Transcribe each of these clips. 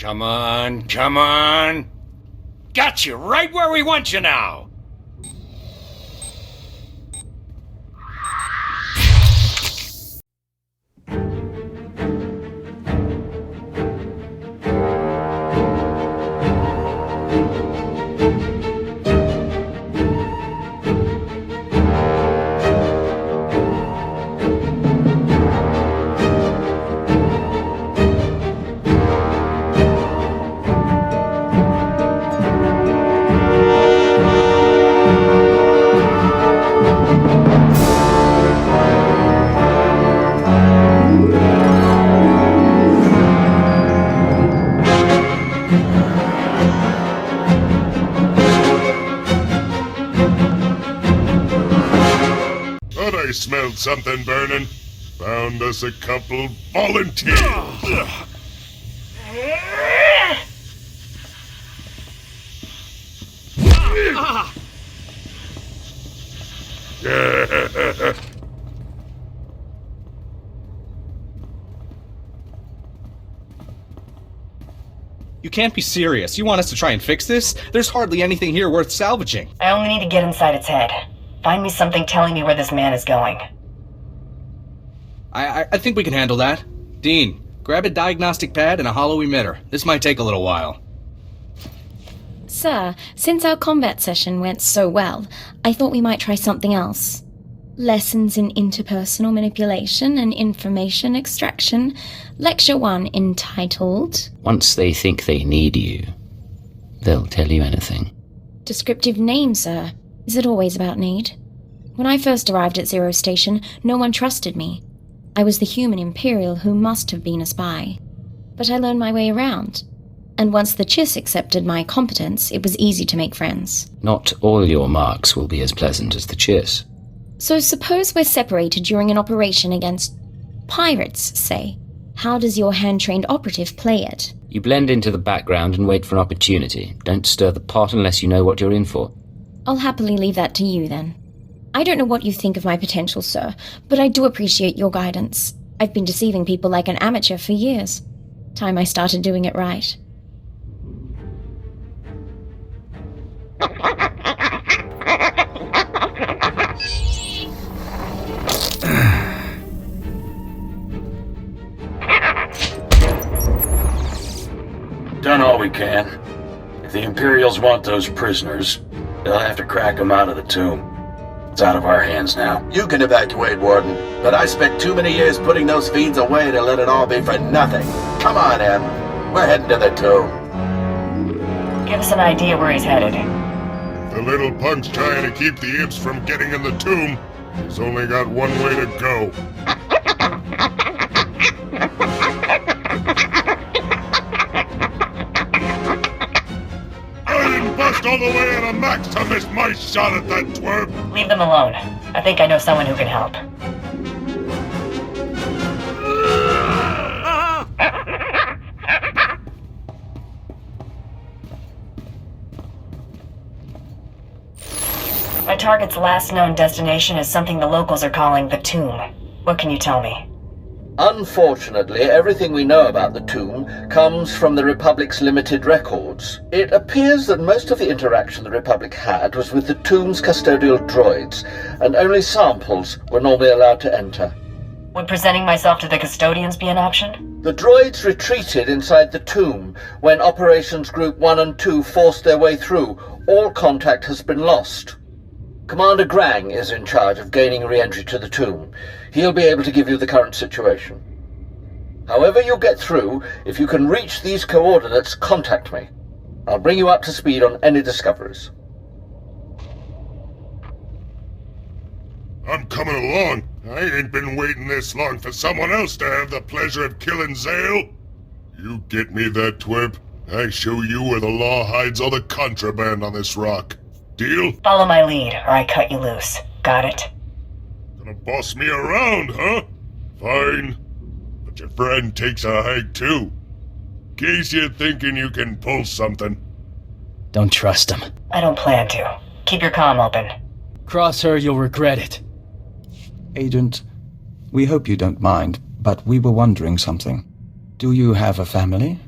Come on, come on. Got you right where we want you now. I smelled something burning. Found us a couple volunteers. You can't be serious. You want us to try and fix this? There's hardly anything here worth salvaging. I only need to get inside its head. Find me something telling me where this man is going. I think we can handle that. Dean, grab a diagnostic pad and a hollow emitter. This might take a little while. Sir, since our combat session went so well, I thought we might try something else. Lessons in interpersonal manipulation and information extraction. Lecture 1 entitled... Once they think they need you, they'll tell you anything. Descriptive name, sir. Is it always about need? When I first arrived at Zero Station, no one trusted me. I was the human Imperial who must have been a spy. But I learned my way around. And once the Chiss accepted my competence, it was easy to make friends. Not all your marks will be as pleasant as the Chiss. So suppose we're separated during an operation against pirates, say. How does your hand-trained operative play it? You blend into the background and wait for an opportunity. Don't stir the pot unless you know what you're in for. I'll happily leave that to you, then. I don't know what you think of my potential, sir, but I do appreciate your guidance. I've been deceiving people like an amateur for years. Time I started doing it right. Done all we can. If the Imperials want those prisoners, they'll have to crack them out of the tomb. It's out of our hands now. You can evacuate, Warden, but I spent too many years putting those fiends away to let it all be for nothing. Come on, Em. We're heading to the tomb. Give us an idea where he's headed. The little punk's trying to keep the imps from getting in the tomb. He's only got one way to go. All the way at a max to miss my shot at that twerp. Leave them alone. I think I know someone who can help. My target's last known destination is something the locals are calling the tomb. What can you tell me? Unfortunately, everything we know about the tomb comes from the Republic's limited records. It appears that most of the interaction the Republic had was with the tomb's custodial droids, and only samples were normally allowed to enter. Would presenting myself to the custodians be an option? The droids retreated inside the tomb when Operations Group 1 and 2 forced their way through. All contact has been lost. Commander Grang is in charge of gaining re-entry to the tomb. He'll be able to give you the current situation. However you get through, if you can reach these coordinates, contact me. I'll bring you up to speed on any discoveries. I'm coming along. I ain't been waiting this long for someone else to have the pleasure of killing Zale. You get me that twerp, I show you where the law hides all the contraband on this rock. Deal? Follow my lead, or I cut you loose. Got it? Gonna boss me around, huh? Fine. But your friend takes a hike too. In case you're thinking you can pull something. Don't trust him. I don't plan to. Keep your comm open. Cross her, you'll regret it. Agent, we hope you don't mind, but we were wondering something. Do you have a family?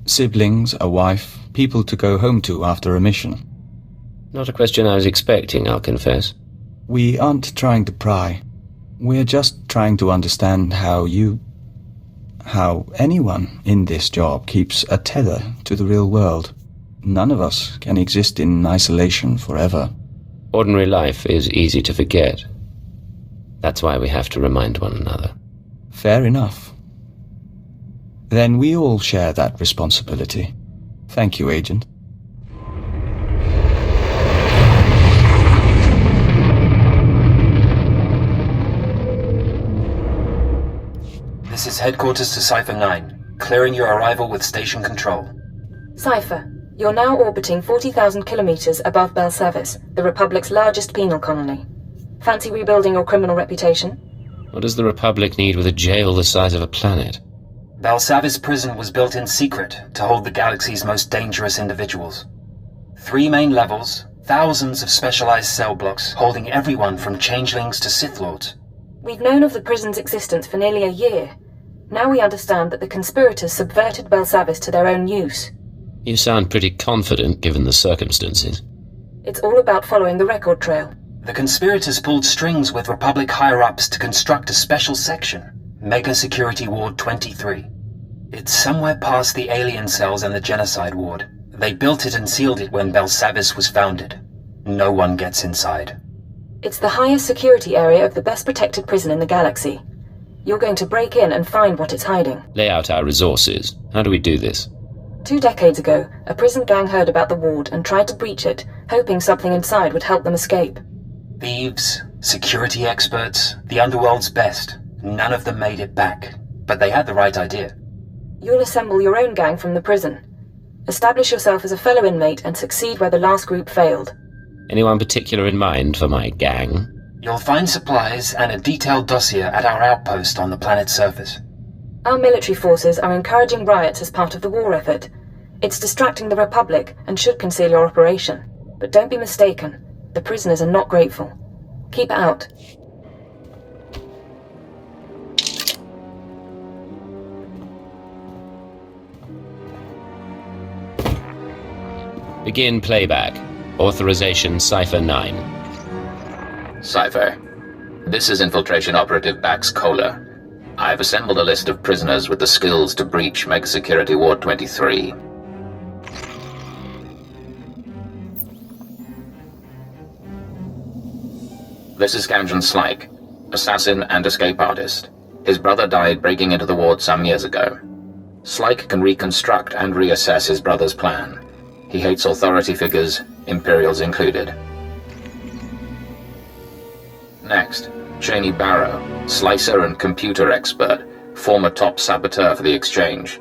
Siblings, a wife, people to go home to after a mission. Not a question I was expecting, I'll confess. We aren't trying to pry. We're just trying to understand how anyone in this job keeps a tether to the real world. None of us can exist in isolation forever. Ordinary life is easy to forget. That's why we have to remind one another. Fair enough. Then we all share that responsibility. Thank you, Agent. This is headquarters to Cypher 9, clearing your arrival with station control. Cypher, you're now orbiting 40,000 kilometers above Belsavis, the Republic's largest penal colony. Fancy rebuilding your criminal reputation? What does the Republic need with a jail the size of a planet? Belsavis prison was built in secret to hold the galaxy's most dangerous individuals. 3 main levels, thousands of specialized cell blocks holding everyone from changelings to Sith Lords. We've known of the prison's existence for nearly a year. Now we understand that the conspirators subverted Belsavis to their own use. You sound pretty confident given the circumstances. It's all about following the record trail. The conspirators pulled strings with Republic higher-ups to construct a special section, Mega Security Ward 23. It's somewhere past the alien cells and the genocide ward. They built it and sealed it when Belsavis was founded. No one gets inside. It's the highest security area of the best protected prison in the galaxy. You're going to break in and find what it's hiding. Lay out our resources. How do we do this? 2 decades ago, a prison gang heard about the ward and tried to breach it, hoping something inside would help them escape. Thieves, security experts, the underworld's best. None of them made it back, but they had the right idea. You'll assemble your own gang from the prison. Establish yourself as a fellow inmate and succeed where the last group failed. Anyone particular in mind for my gang? You'll find supplies and a detailed dossier at our outpost on the planet's surface. Our military forces are encouraging riots as part of the war effort. It's distracting the Republic and should conceal your operation. But don't be mistaken, the prisoners are not grateful. Keep it out. Begin playback. Authorization Cypher 9. Cypher, this is Infiltration Operative Bax Kohler. I've assembled a list of prisoners with the skills to breach Mega Security Ward 23. This is Kamjan Slyke, assassin and escape artist. His brother died breaking into the ward some years ago. Slyke can reconstruct and reassess his brother's plan. He hates authority figures, Imperials included. Next, Cheney Barrow, slicer and computer expert, former top saboteur for the Exchange,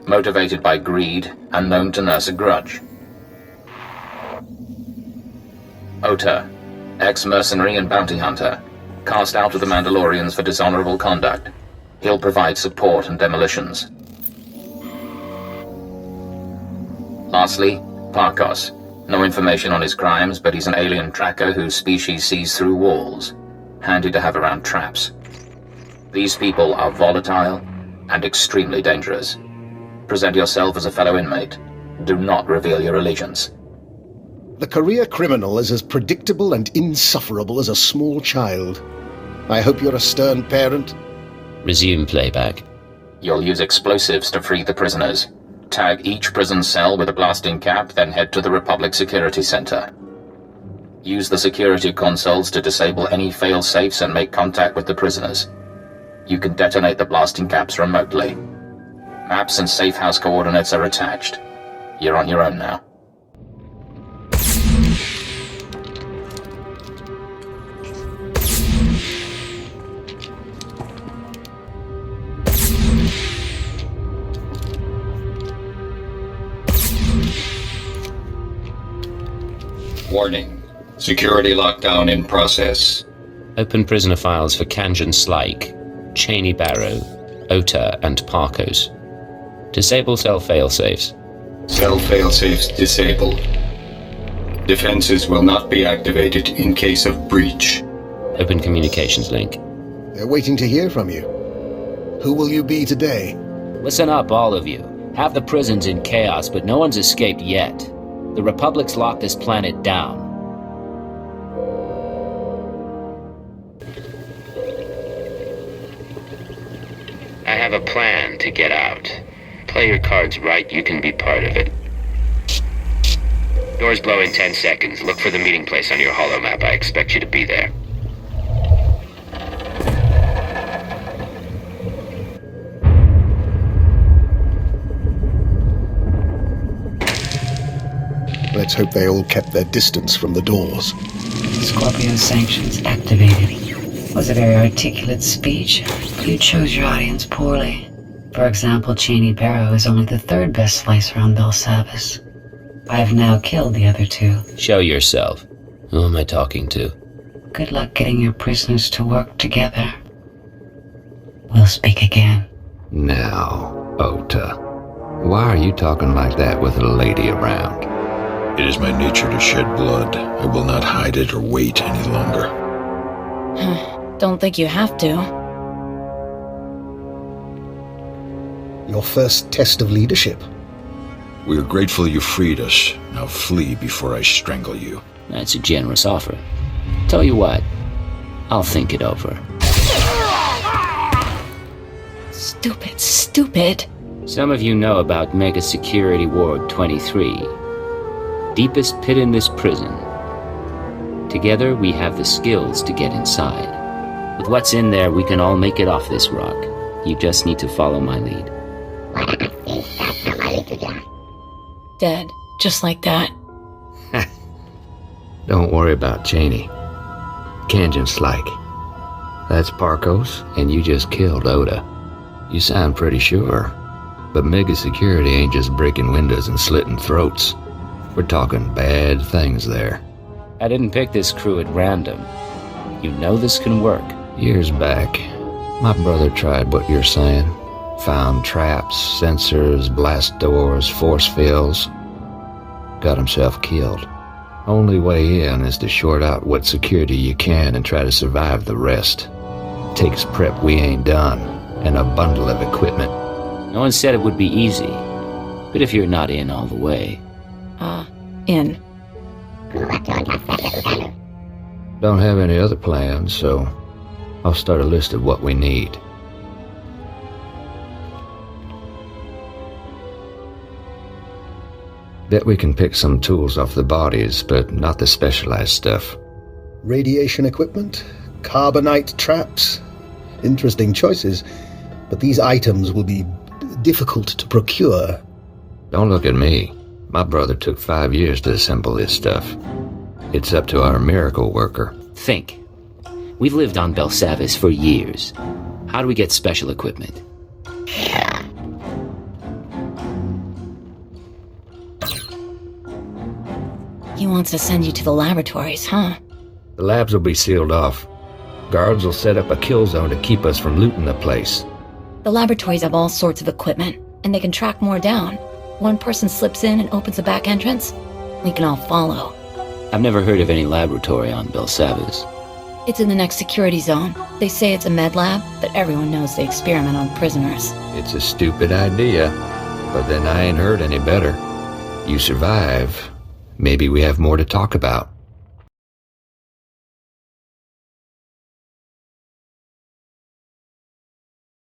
motivated by greed and known to nurse a grudge. Ota, ex-mercenary and bounty hunter, cast out of the Mandalorians for dishonorable conduct. He'll provide support and demolitions. Lastly, Parkos. No information on his crimes, but he's an alien tracker whose species sees through walls. Handy to have around traps. These people are volatile and extremely dangerous. Present yourself as a fellow inmate. Do not reveal your allegiance. The career criminal is as predictable and insufferable as a small child. I hope you're a stern parent. Resume playback. You'll use explosives to free the prisoners. Tag each prison cell with a blasting cap, then head to the Republic Security Center. Use the security consoles to disable any fail-safes and make contact with the prisoners. You can detonate the blasting caps remotely. Maps and safe house coordinates are attached. You're on your own now. Warning. Security lockdown in process. Open prisoner files for Kamjan Slyke, Cheney Barrow, Ota, and Parkos. Disable cell failsafes. Cell failsafes disabled. Defenses will not be activated in case of breach. Open communications link. They're waiting to hear from you. Who will you be today? Listen up, all of you. Half the prison's in chaos, but no one's escaped yet. The Republic's locked this planet down. I have a plan to get out. Play your cards right, you can be part of it. Doors blow in 10 seconds. Look for the meeting place on your holomap. I expect you to be there. Let's hope they all kept their distance from the doors. Scorpio sanctions activated. Was a very articulate speech, but you chose your audience poorly. For example, Cheney Barrow is only the third best slicer on Belsavis. I have now killed the other two. Show yourself. Who am I talking to? Good luck getting your prisoners to work together. We'll speak again. Now, Ota, why are you talking like that with a lady around? It is my nature to shed blood. I will not hide it or wait any longer. Don't think you have to. Your first test of leadership. We are grateful you freed us. Now flee before I strangle you. That's a generous offer. Tell you what, I'll think it over. Stupid. Some of you know about Mega Security Ward 23. Deepest pit in this prison. Together, we have the skills to get inside. With what's in there, we can all make it off this rock. You just need to follow my lead. Dead. Just like that. Don't worry about Cheney. Kanjan Slike. That's Parkos, and you just killed Ota. You sound pretty sure. But Mega Security ain't just breaking windows and slitting throats. We're talking bad things there. I didn't pick this crew at random. You know this can work. Years back, my brother tried what you're saying. Found traps, sensors, blast doors, force fields. Got himself killed. Only way in is to short out what security you can and try to survive the rest. Takes prep we ain't done, and a bundle of equipment. No one said it would be easy. But if you're not in all the way... In. Don't have any other plans, so I'll start a list of what we need. Bet we can pick some tools off the bodies, but not the specialized stuff. Radiation equipment, carbonite traps. Interesting choices, but these items will be difficult to procure. Don't look at me. My brother took 5 years to assemble this stuff. It's up to our miracle worker. Think. We've lived on Belsavis for years. How do we get special equipment? He wants to send you to the laboratories, huh? The labs will be sealed off. Guards will set up a kill zone to keep us from looting the place. The laboratories have all sorts of equipment, and they can track more down. One person slips in and opens a back entrance, we can all follow. I've never heard of any laboratory on Belsavis. It's in the next security zone. They say it's a med lab, but everyone knows they experiment on prisoners. It's a stupid idea, but then I ain't heard any better. You survive. Maybe we have more to talk about.